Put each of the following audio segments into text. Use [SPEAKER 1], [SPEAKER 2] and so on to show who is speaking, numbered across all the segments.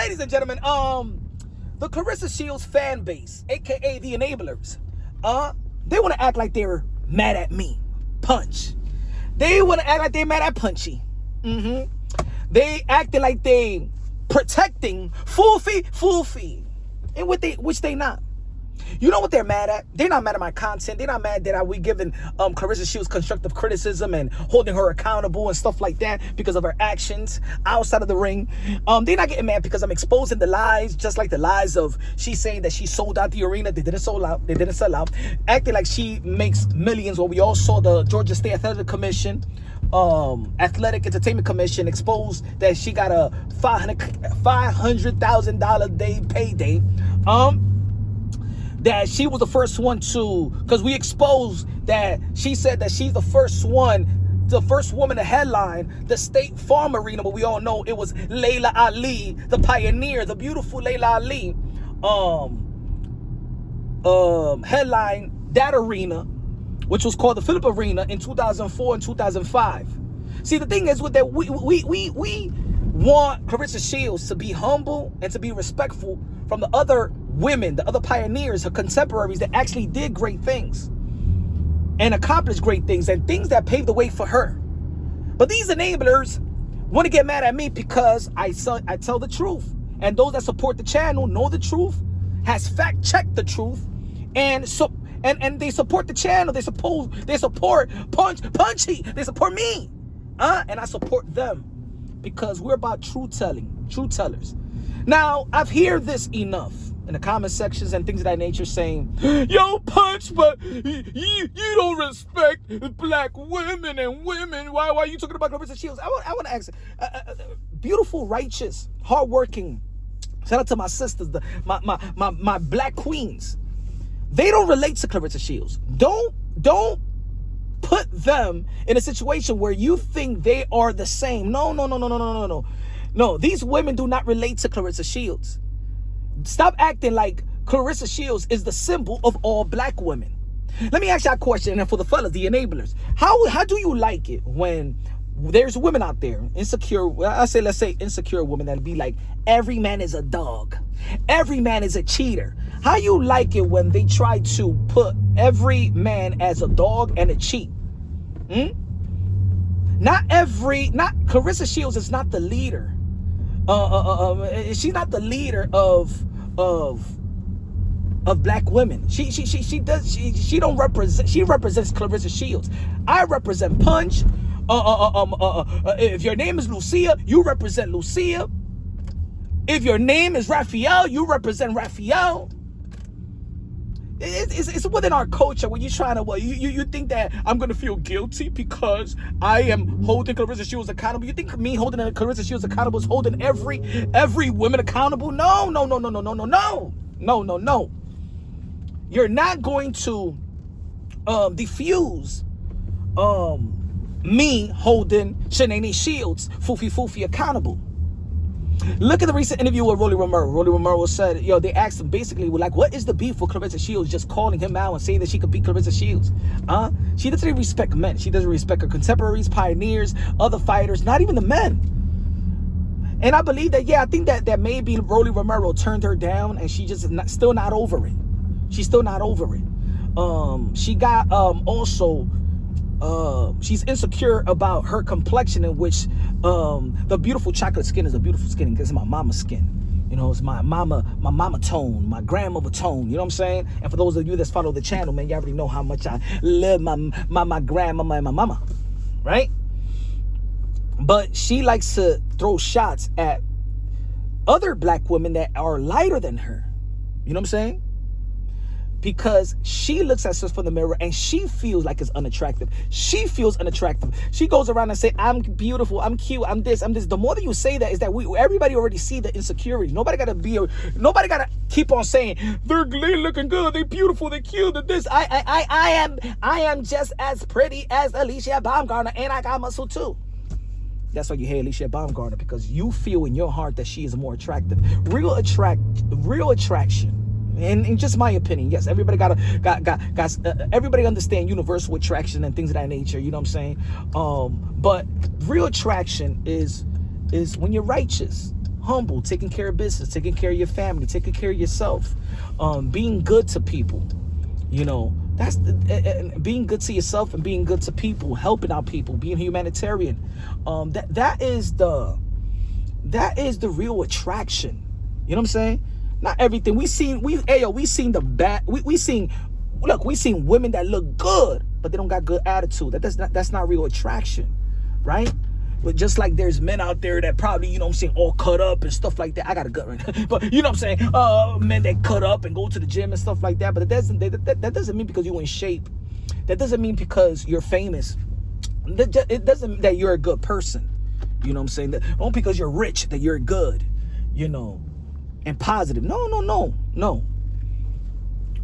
[SPEAKER 1] ladies and gentlemen, the Claressa Shields fan base, aka the enablers, they want to act like they're mad at me, Punch. They want to act like they're mad at Punchy. They acting like they protecting Foofy, and which they not. You know what they're mad at? They're not mad at my content. They're not mad that we giving Claressa Shields constructive criticism and holding her accountable and stuff like that because of her actions outside of the ring. They're not getting mad because I'm exposing the lies, just like the lies of she's saying that she sold out the arena. They didn't sell out. They didn't sell out. Acting like she makes millions. Well, we all saw the Georgia State Athletic Commission, Athletic Entertainment Commission exposed that she got a $500,000 day payday. That she was the first one to, because we exposed that she said that she's the first woman to headline the State Farm Arena, but we all know it was Layla Ali, the pioneer, the beautiful Layla Ali, headline that arena, which was called the Phillip Arena in 2004 and 2005. See, the thing is with that, we want Claressa Shields to be humble and to be respectful from the other women, the other pioneers, her contemporaries that actually did great things and accomplished great things and things that paved the way for her. But these enablers want to get mad at me because I tell the truth, and those that support the channel know the truth, has fact checked the truth, and they support the channel. They support Punchy. They support me, and I support them because we're about truth tellers. Now, I've heard this enough in the comment sections and things of that nature saying, yo, Punch, but you don't respect black women and women. Why are you talking about Claressa Shields? I want to ask, beautiful, righteous, hardworking, shout out to my sisters, my black queens. They don't relate to Claressa Shields. Don't put them in a situation where you think they are the same. No, these women do not relate to Claressa Shields. Stop acting like Claressa Shields is the symbol of all black women. Let me ask you a question, and for the fellas, the enablers, how do you like it when there's women out there, insecure, let's say insecure women that'll be like, every man is a dog, every man is a cheater. How you like it when they try to put every man as a dog and a cheat? Claressa Shields is not the leader. She's not the leader of black women. She don't represent. She represents Claressa Shields. I represent Punch. If your name is Lucia, you represent Lucia. If your name is Raphael, you represent Raphael. It's within our culture when you're trying to, you think that I'm going to feel guilty because I am holding Claressa Shields accountable. You think me holding Claressa Shields accountable is holding every woman accountable? No. You're not going to diffuse me holding Shanae Shields, Foofy accountable. Look at the recent interview with Rolly Romero. Rolly Romero said, they asked him basically, like, what is the beef for Claressa Shields just calling him out and saying that she could beat Claressa Shields? She doesn't respect men. She doesn't respect her contemporaries, pioneers, other fighters, not even the men. And I believe that, I think that maybe Rolly Romero turned her down and she just still not over it. She's still not over it. She got also... she's insecure about her complexion, in which the beautiful chocolate skin is a beautiful skin because it's my mama's skin. It's my mama tone, my grandmother tone. You know what I'm saying? And for those of you that follow the channel, man, you already know how much I love my grandmama and my mama, right? But she likes to throw shots at other black women that are lighter than her. You know what I'm saying? Because she looks at herself in the mirror and she feels like it's unattractive. She feels unattractive. She goes around and say, I'm beautiful, I'm cute, I'm this. The more that you say that is that everybody already see the insecurity. Nobody gotta keep on saying they're looking good, they're beautiful, they're cute, they're this. I am just as pretty as Alicia Baumgartner, and I got muscle too. That's why you hate Alicia Baumgartner, because you feel in your heart that she is more attractive. Real attraction. And in just my opinion, yes, everybody everybody understand universal attraction and things of that nature. You know what I'm saying? But real attraction is when you're righteous, humble, taking care of business, taking care of your family, taking care of yourself, being good to people. You know, that's being good to yourself and being good to people, helping out people, being humanitarian. That is the real attraction. You know what I'm saying? Not everything we seen. We seen the bad. We seen women that look good, but they don't got good attitude. That's not real attraction, right? But just like there's men out there that probably, you know what I'm saying, all cut up and stuff like that. I got a gut right now. But you know what I'm saying? Men that cut up and go to the gym and stuff like that. But that doesn't mean because you're in shape. That doesn't mean because you're famous. It doesn't mean that you're a good person. You know what I'm saying? That only because you're rich that you're good, you know, and positive. No.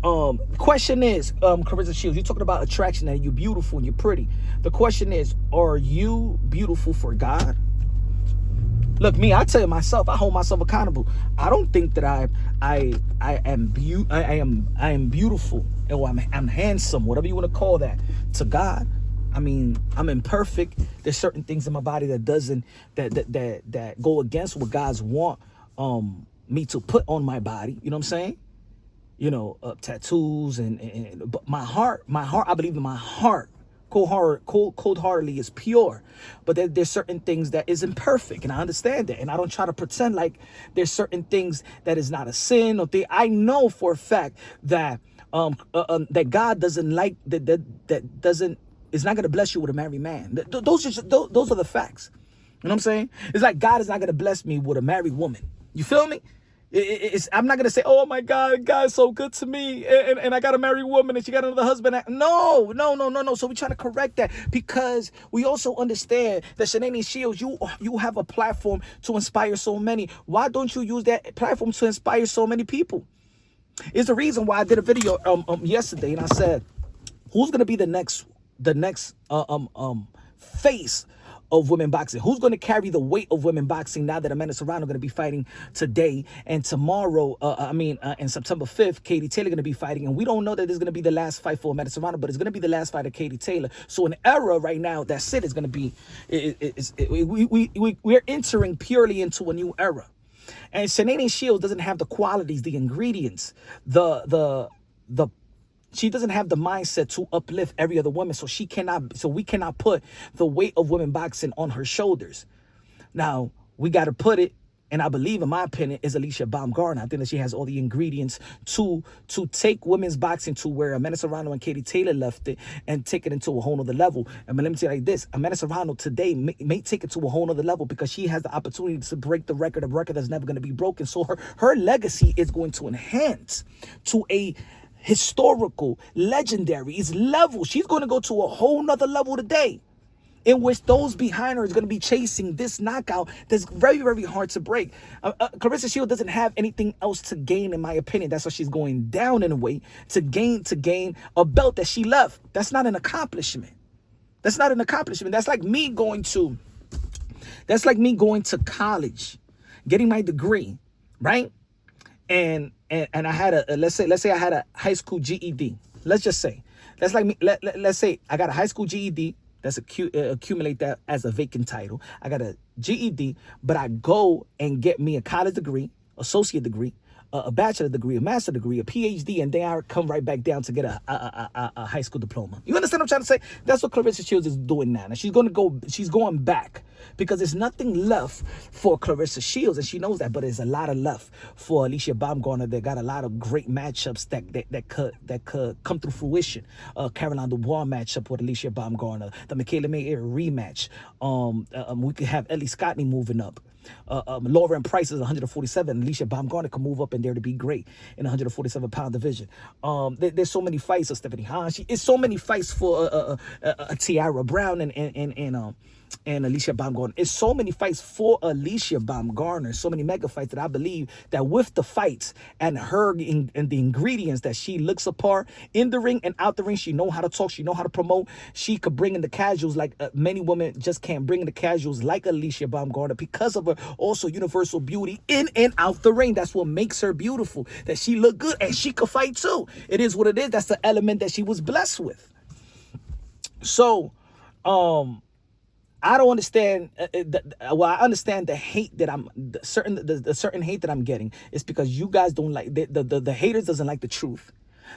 [SPEAKER 1] The question is, Claressa Shields, you're talking about attraction, that you're beautiful and you're pretty. The question is, are you beautiful for God? Look, me, I tell you myself, I hold myself accountable. I don't think that I am beautiful, or I'm handsome, whatever you want to call that, to God. I mean, I'm imperfect. There's certain things in my body that go against what God's want me to put on my body. You know what I'm saying? You know, tattoos but my heart, I believe in my heart, cold-heartedly is pure. But there's certain things that is imperfect, and I understand that. And I don't try to pretend like there's certain things that is not a sin or thing. I know for a fact that that God doesn't like that doesn't is not going to bless you with a married man. Those are the facts. You know what I'm saying? It's like God is not going to bless me with a married woman. You feel me? I'm not going to say, oh my God, God's so good to me, and I got a married woman and she got another husband. No. So we're trying to correct that, because we also understand that Claressa Shields, you have a platform to inspire so many. Why don't you use that platform to inspire so many people? It's the reason why I did a video yesterday, and I said, who's going to be the next face of women boxing? Who's going to carry the weight of women boxing now that Amanda Serrano going to be fighting today, and tomorrow, in September 5th, Katie Taylor going to be fighting, and we don't know that this is going to be the last fight for Amanda Serrano, but it's going to be the last fight of Katie Taylor. So an era right now, that's it, is going to be, we're entering purely into a new era. And Claressa Shields doesn't have the qualities, the ingredients, she doesn't have the mindset to uplift every other woman, so we cannot put the weight of women boxing on her shoulders. Now, we got to put it, and I believe, in my opinion, is Alicia Baumgartner. I think that she has all the ingredients to take women's boxing to where Amanda Serrano and Katie Taylor left it, and take it into a whole nother level. And let me tell you like this, Amanda Serrano today may take it to a whole nother level, because she has the opportunity to break the record, a record that's never going to be broken. So her legacy is going to enhance to a historical, legendary level. She's going to go to a whole nother level today, in which those behind her is going to be chasing this knockout that's very, very hard to break. Claressa Shields doesn't have anything else to gain, in my opinion. That's why she's going down in a way to gain a belt that she left. That's not an accomplishment. That's like me going to college, getting my degree, right? And I had let's say I had a high school GED. Let's just say that's like me. Let's say I got a high school GED. That's accumulate that as a vacant title. I got a GED, but I go and get me a college degree, associate degree, a bachelor degree, a master degree, a PhD, and then I come right back down to get a high school diploma. You understand what I'm trying to say? That's what Claressa Shields is doing now. And she's going back, because there's nothing left for Claressa Shields, and she knows that, but there's a lot of left for Alicia Baumgartner. They got a lot of great matchups that could come through fruition. Caroline Dubois matchup with Alicia Baumgartner, the Michaela Mayer rematch. We could have Ellie Scottney moving up. Lauren Price is 147. Alicia Baumgartner can move up in there to be great in the 147-pound division. There's so many fights of Stephanie Hahn. It's so many fights for Tiara Brown and Alicia Baumgartner. It's so many fights for Alicia Baumgartner. So many mega fights that I believe that with the fights and her and the ingredients that she looks apart in the ring and out the ring, she know how to talk, she know how to promote. She could bring in the casuals like many women just can't bring in the casuals like Alicia Baumgartner, because of her also universal beauty in and out the ring. That's what makes her beautiful, that she look good and she could fight too. It is what it is. That's the element that she was blessed with. So, I don't understand. Well, I understand the hate that the certain hate that I'm getting. It's because you guys don't like the haters doesn't like the truth.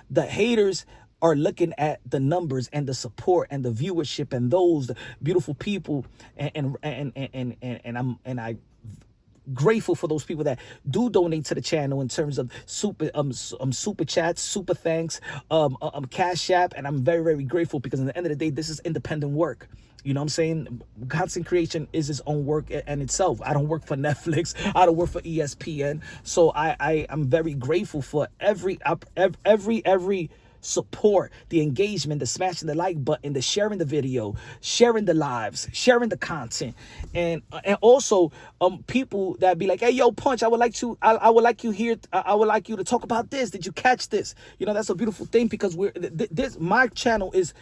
[SPEAKER 1] The haters are looking at the numbers and the support and the viewership and those beautiful people and I grateful for those people that do donate to the channel in terms of super chats, super thanks, cash app, and I'm very, very grateful because at the end of the day, this is independent work. You know what I'm saying? Content creation is its own work and itself. I don't work for Netflix. I don't work for ESPN. So I'm very grateful for every support, the engagement, the smashing the like button, the sharing the video, sharing the lives, sharing the content, and also people that be like, hey yo, Punch, I would like you to talk about this. Did you catch this? You know, that's a beautiful thing because my channel is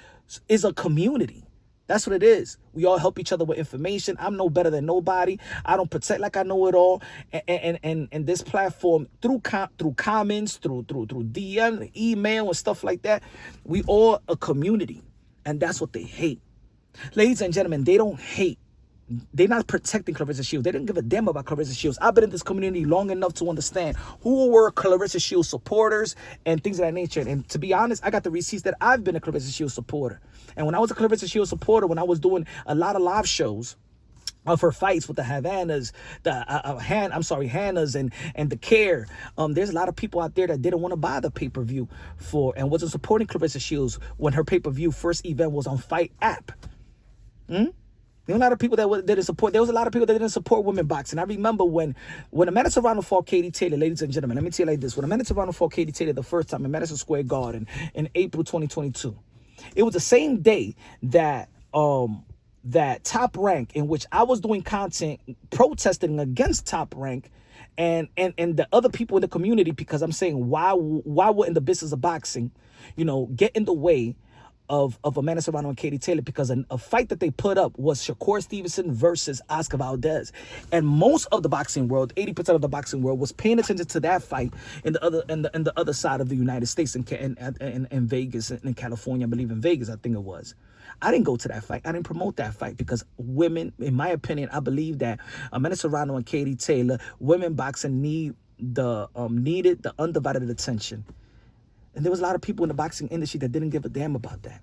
[SPEAKER 1] a community. That's what it is. We all help each other with information. I'm no better than nobody. I don't protect like I know it all. And this platform, through comments, through DM, email, and stuff like that, we all a community. And that's what they hate. Ladies and gentlemen, they don't hate. They're not protecting Claressa Shields. They didn't give a damn about Claressa Shields. I've been in this community long enough to understand who were Claressa Shields supporters and things of that nature. And to be honest, I got the receipts that I've been a Claressa Shields supporter. And when I was a Claressa Shields supporter, when I was doing a lot of live shows of her fights with the Havanas, Hannahs and the Care, there's a lot of people out there that didn't want to buy the pay-per-view and wasn't supporting Claressa Shields when her pay-per-view first event was on Fight app. There were a lot of people that didn't support. There was a lot of people that didn't support women boxing. I remember when Amanda Serrano fought Katie Taylor, ladies and gentlemen. Let me tell you like this: when Amanda Serrano fought Katie Taylor the first time in Madison Square Garden in April 2022, it was the same day that Top Rank, in which I was doing content protesting against Top Rank and the other people in the community, because I'm saying why wouldn't the business of boxing, get in the way of Amanda Serrano and Katie Taylor, because a fight that they put up was Shakur Stevenson versus Oscar Valdez, and most of the boxing world, 80% of the boxing world, was paying attention to that fight in the other side of the United States, in Vegas, in California, I believe in Vegas, I think it was. I didn't go to that fight. I didn't promote that fight because women, in my opinion, I believe that Amanda Serrano and Katie Taylor, women boxing needed the undivided attention. And there was a lot of people in the boxing industry that didn't give a damn about that.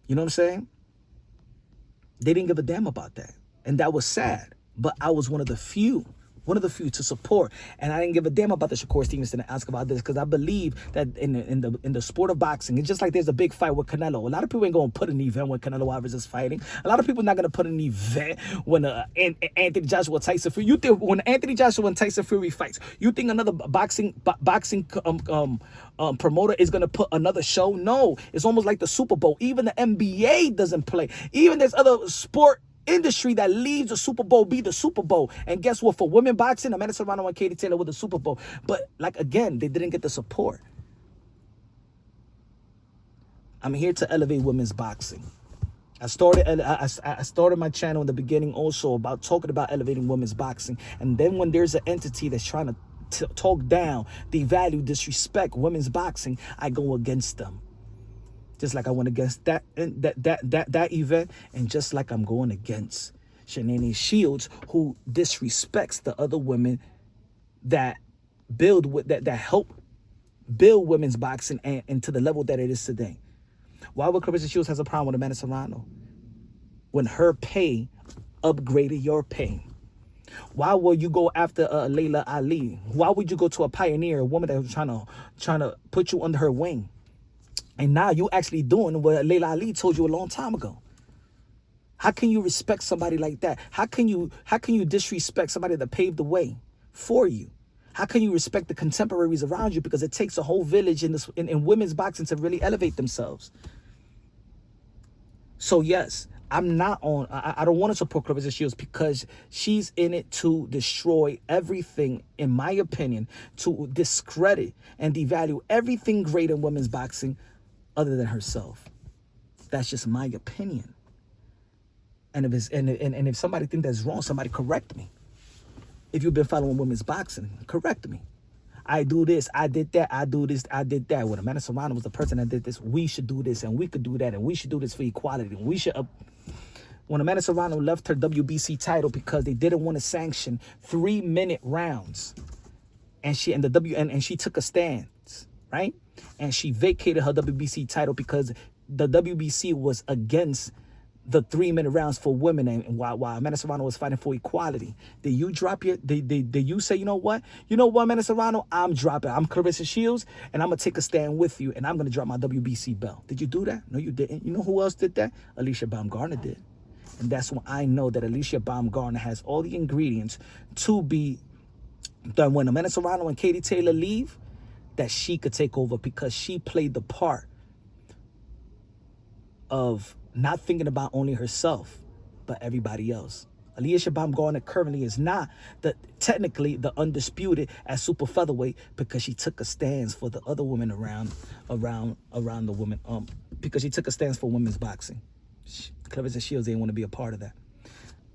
[SPEAKER 1] You know what I'm saying? They didn't give a damn about that. And that was sad. But I was one of the few to support. And I didn't give a damn about the Shakur Stevenson and Oscar Valdez, because I believe that in the sport of boxing, it's just like there's a big fight with Canelo. A lot of people ain't going to put an event when Canelo Alvarez is fighting. A lot of people not going to put an event when Anthony Joshua Tyson Fury. You think when Anthony Joshua and Tyson Fury fights, you think another boxing promoter is going to put another show? No. It's almost like the Super Bowl. Even the NBA doesn't play. Even there's other sport industry that leaves the Super Bowl be the Super Bowl. And guess what? For women boxing, Amanda Serrano and Katie Taylor were the Super Bowl. But again, they didn't get the support. I'm here to elevate women's boxing. I started my channel in the beginning also about talking about elevating women's boxing. And then when there's an entity that's trying to talk down, devalue, disrespect women's boxing, I go against them. Just like I went against that event, and just like I'm going against Claressa Shields, who disrespects the other women that help build women's boxing and to the level that it is today. Why would Claressa Shields has a problem with Amanda Serrano when her pay upgraded your pay? Why would you go after Layla Ali? Why would you go to a pioneer, a woman that was trying to put you under her wing? And now you actually doing what Layla Ali told you a long time ago. How can you respect somebody like that? How can you disrespect somebody that paved the way for you? How can you respect the contemporaries around you? Because it takes a whole village in women's boxing to really elevate themselves. So yes, I don't want to support Claressa Shields because she's in it to destroy everything, in my opinion, to discredit and devalue everything great in women's boxing other than herself. That's just my opinion. And if somebody thinks that's wrong, somebody correct me. If you've been following women's boxing, correct me. I do this, I did that, I do this, I did that. When Amanda Serrano was the person that did this, we should do this, and we could do that, and we should do this for equality, and we should When Amanda Serrano left her WBC title because they didn't want to sanction 3-minute rounds, and she took a stance, right? And she vacated her WBC title because the WBC was against the 3-minute rounds for women, and while Amanda Serrano was fighting for equality. Did you drop your? Did you say, you know what, Amanda Serrano, I'm dropping. I'm Claressa Shields, and I'm gonna take a stand with you, and I'm gonna drop my WBC belt. Did you do that? No, you didn't. You know who else did that? Alicia Baumgartner did, and that's when I know that Alicia Baumgartner has all the ingredients to be done. When Amanda Serrano and Katie Taylor leave, that she could take over because she played the part of not thinking about only herself, but everybody else. Alicia Baumgartner currently is not technically the undisputed at super featherweight because she took a stance for the other women around the women, because she took a stance for women's boxing. Claressa Shields didn't want to be a part of that.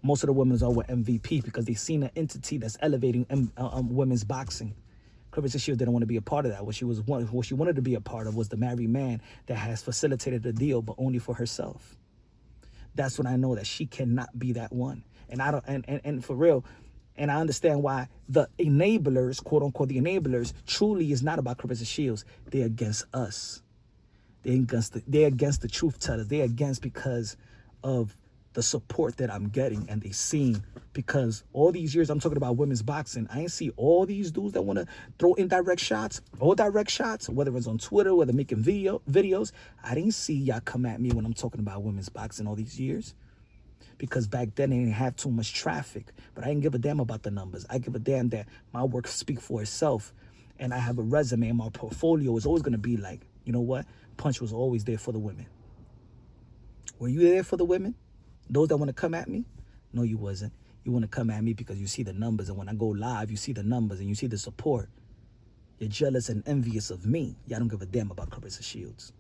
[SPEAKER 1] Most of the women are with MVP because they seen an entity that's elevating women's boxing. Claressa Shields didn't want to be a part of that. What she wanted to be a part of was the married man that has facilitated the deal, but only for herself. That's when I know that she cannot be that one. And I don't, and for real, and I understand why the enablers, quote unquote, the enablers, truly is not about Claressa Shields. They're against us. They're against the truth tellers. They're against because of the support that I'm getting, and they seen, because all these years I'm talking about women's boxing, I ain't see all these dudes that want to throw indirect shots, all direct shots, whether it's on Twitter, whether making videos. I didn't see y'all come at me when I'm talking about women's boxing all these years, because back then they didn't have too much traffic. But I didn't give a damn about the numbers. I give a damn that my work speaks for itself, and I have a resume, and my portfolio is always going to be like, you know what, Punch was always there for the women. Were you there for the women? Those that want to come at me? No, you wasn't. You want to come at me because you see the numbers, and when I go live, you see the numbers and you see the support. You're jealous and envious of me. Y'all don't give a damn about Claressa Shields.